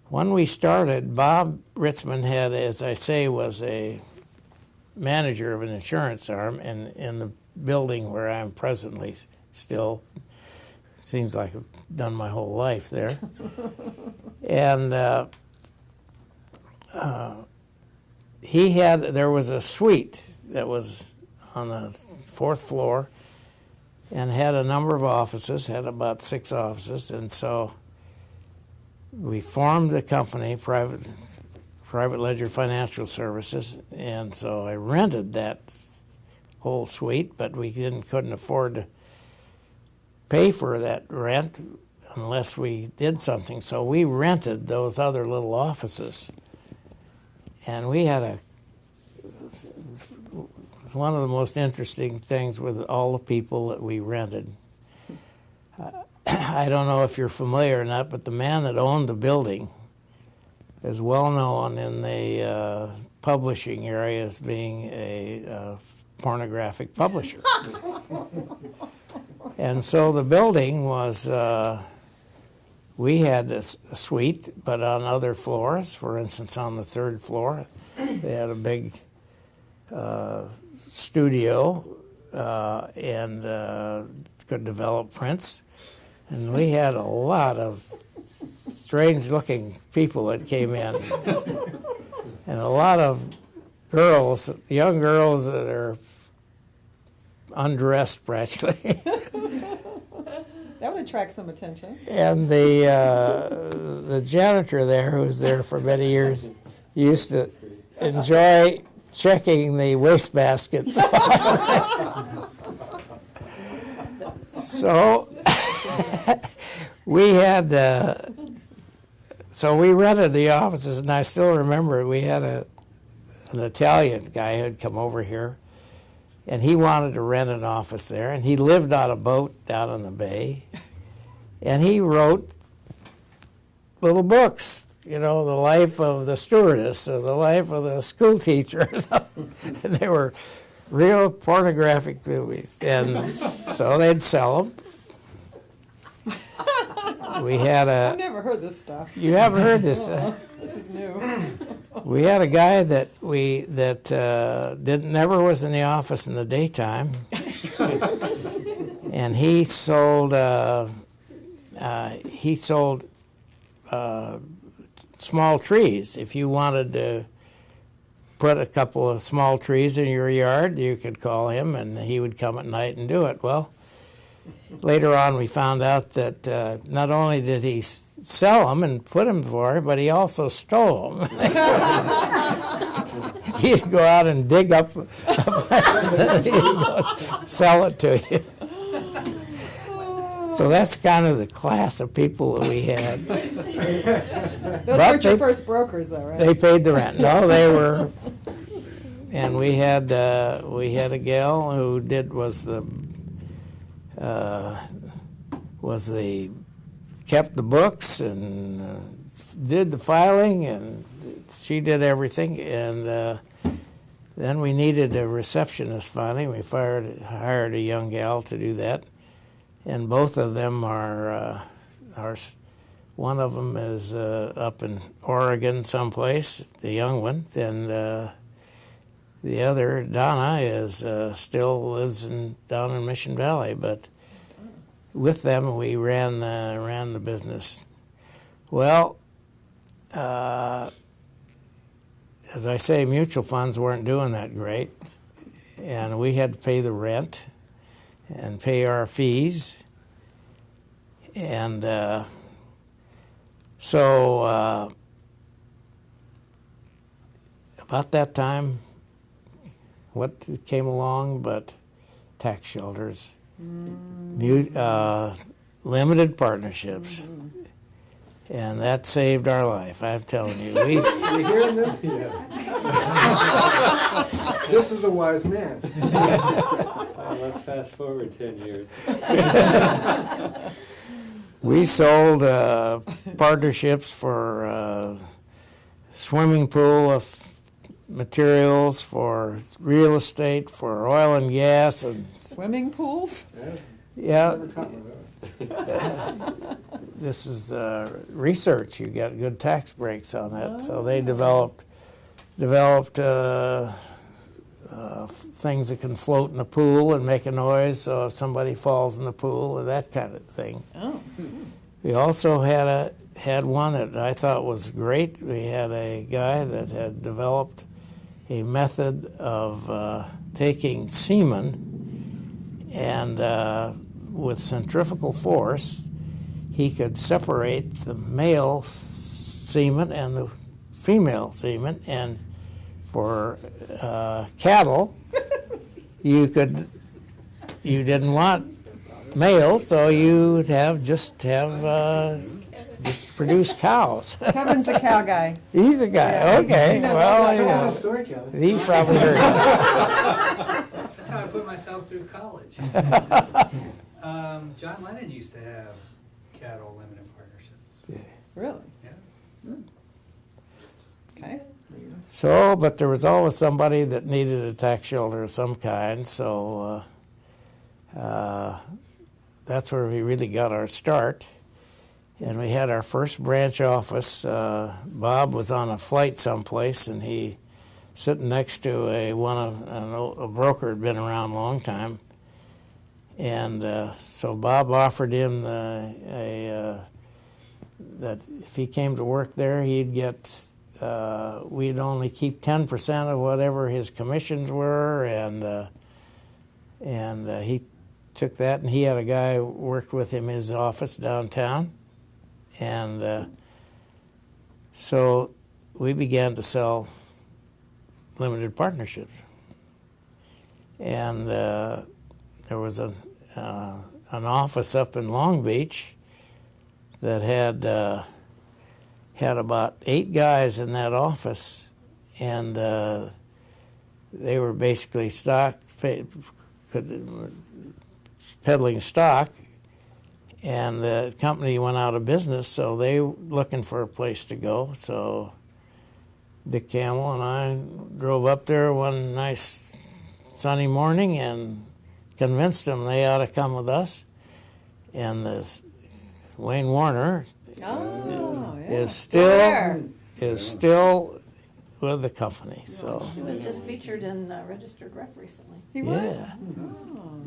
When we started, Bob Ritzman had, as I say, was a manager of an insurance arm in the building where I'm presently still. Seems like I've done my whole life there. And there was a suite that was on the 4th floor and had a number of offices, had about 6 offices, and so we formed the company, Private Ledger Financial Services, and so I rented that whole suite, but we couldn't afford to pay for that rent unless we did something. So we rented those other little offices, and we had one of the most interesting things with all the people that we rented. I don't know if you're familiar or not, but the man that owned the building is well known in the publishing area as being a pornographic publisher. And so the building was, we had a suite, but on other floors, for instance, on the 3rd floor, they had a big studio and could develop prints. And we had a lot of strange-looking people that came in, and a lot of girls, young girls that are undressed practically. That would attract some attention. And the janitor there, who was there for many years, used to enjoy checking the wastebaskets. So we had, so we rented the offices, and I still remember we had an Italian guy who'd come over here, and he wanted to rent an office there, and he lived on a boat down in the bay, and he wrote little books, you know, the life of the stewardess or the life of the school teacher or something. And they were real pornographic movies, and so they'd sell them. We had I've never heard this stuff. You haven't heard this? This is new. We had a guy that never was in the office in the daytime, and he sold small trees. If you wanted to put a couple of small trees in your yard, you could call him, and he would come at night and do it. Well, later on, we found out that not only did he sell them and put them for him, but he also stole them. He'd go out and dig up, he'd go sell it to you. So that's kind of the class of people that we had. Those weren't your first brokers, though, right? They paid the rent. No, they were. And we had a gal who kept the books and did the filing, and she did everything. And then we needed a receptionist finally. We hired a young gal to do that. And both of them are one of them is up in Oregon someplace, the young one, and the other, Donna, still lives down in Mission Valley. But with them, we ran the business. Well, as I say, mutual funds weren't doing that great, and we had to pay the rent and pay our fees. And so about that time, what came along but tax shelters, limited partnerships. And that saved our life, I'm telling you. You hearing this? Yeah. This is a wise man. Let's fast forward 10 years. We sold partnerships for swimming pool materials, for real estate, for oil and gas. And swimming pools? Yeah. this is research. You get good tax breaks on it. So they developed things that can float in the pool and make a noise. So if somebody falls in the pool, or that kind of thing. Oh. We also had one that I thought was great. We had a guy that had developed a method of taking semen and with centrifugal force, he could separate the male semen and the female semen. And for cattle, you didn't want male, so you would just produce cows. Kevin's the cow guy. He's a guy. Yeah. He He knows well, all Tell yeah. the story, Kevin. He probably heard it. That's how I put myself through college. John Lennon used to have cattle limited partnerships. Really? Yeah. Okay. So, but there was always somebody that needed a tax shelter of some kind, so that's where we really got our start. And we had our first branch office. Bob was on a flight someplace, and he sitting next to a broker had been around a long time. And so Bob offered him that if he came to work there, he'd get we'd only keep 10% of whatever his commissions were, and he took that, and he had a guy who worked with him in his office downtown. And so we began to sell limited partnerships. And there was an office up in Long Beach that had about 8 guys in that office, and they were basically peddling stock. And the company went out of business, so they were looking for a place to go. So Dick Campbell and I drove up there one nice sunny morning and convinced them they ought to come with us. And Wayne Warner is still with the company. So He was just featured in Registered Rep recently. He was? yeah. Oh.